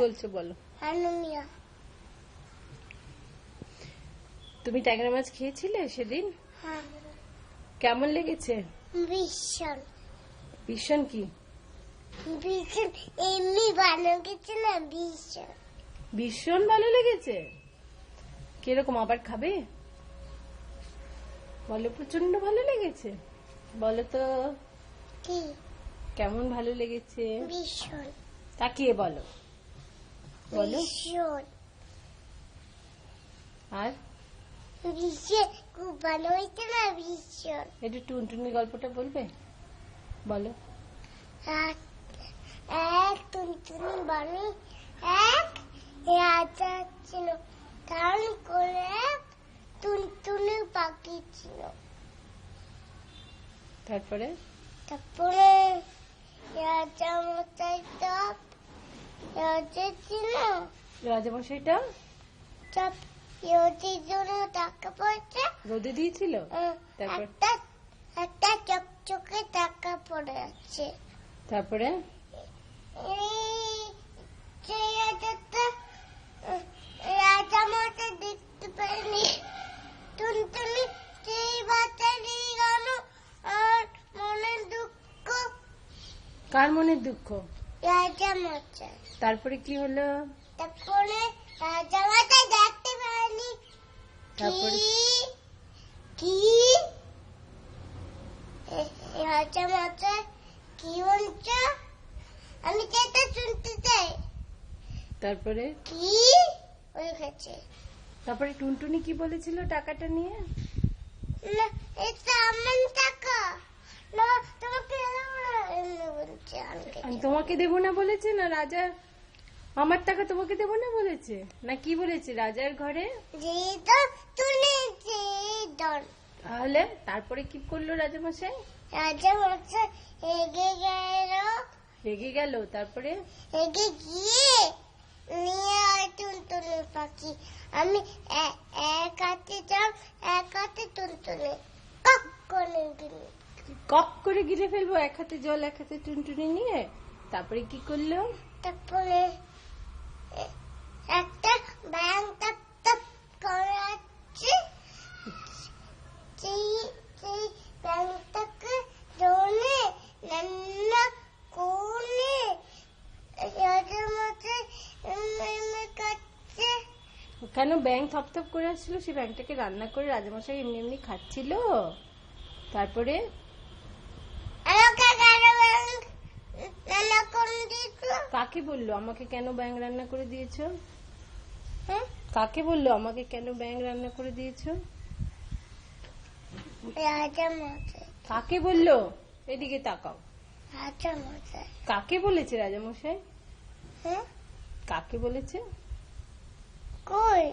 বলছো বলো। তুমি ট্যাংরা মাছ খেয়েছিলে সেদিন? হ্যাঁ। কেমন লেগেছে? ভীষণ। ভীষণ কি? ভীষণ এমনি ভালো লেগেছে না, ভীষণ। ভীষণ ভালো লেগেছে? কিরকম, আবার খাবে? বলো প্রচন্ড ভালো লেগেছে। বলো তো কি কেমন ভালো লেগেছে? ভীষণ। তাকিয়ে বলো, বলো। ভীষণ আর ভীষণ খুব ভালো হয়েছে না, ভীষণ। একটু টুনটুনি গল্পটা বলবে? বলো। এক টুনটুনি বানি এক রাজা ছিল, তার করে এক টুনটুনি পাখি ছিল। তারপরে তারপরে রাজা মশাই সব রাজা ছিল, রাজামশাইটা সব রোদের জন্য টাকা পয়সা রোদে দিয়েছিল। তারপর একটা একটা চকচকে টাকা পড়ে আছে। তারপরে সেই রাজাটা রাজা মশাই দেখতে পায়নি। টুনটুনি সেই বাচ্চা নিয়ে গেল, আর মনের দুঃখ। কার মনের দুঃখ? রাজা মশাই। তারপরে কি হলো? তারপরে রাজা মশাই দেখতে পায়নি। তারপরে কি রাজা মশাই কি বলছো? আমি সেটা শুনতে চাই। তারপরে কি হয়ে গেছে? তারপরে টুনটুনি কি বলেছিল টাকাটা নিয়ে? না, এটা আমার টাকা না, তোমাকে এমনি বলছে। আমি তোমাকে দেবো না বলেছে না রাজা? আমার টাকা তোমাকে দেবো না বলেছে না? কি বলেছে রাজার ঘরে? তুলেছে দল। তাহলে তারপরে কি করলো রাজামশাই? রাজা মশাই এগে গেল। রেগে গেল। তারপরে এগে গিয়ে নিয়ে আয় টুনটুনি পাখি। আমি এক হাতে যাব, এক হাতে টুনটুনি, কক করে গিলে। কক করে গিলে ফেলবো এক হাতে জল এক হাতে টুনটুনি নিয়ে? তারপরে কি করলো? তারপরে একটা ব্যাং টপ টপ করে আছে, সেই ব্যাংটাকে ধরে রান্না করে রাজার মধ্যে কাটছে। কেন ব্যাং থপথপ করে আসছিল? সেই ব্যাংটাকে রান্না করে রাজামশাই এমনি এমনি খাচ্ছিল। তারপরে আমাকে কেন ব্যাং রান্না করে দিয়েছো? কাকে বললো আমাকে কেন ব্যাং রান্না করে দিয়েছো? হ্যাঁ, কাকে বললো আমাকে কেন ব্যাং রান্না করে দিয়েছো? রাজা মশাই। কাকে বললো? এদিকে তাকাও। রাজা মশাই। কাকে বলেছে রাজামশাই? হ্যাঁ, কাকে বলেছে? কই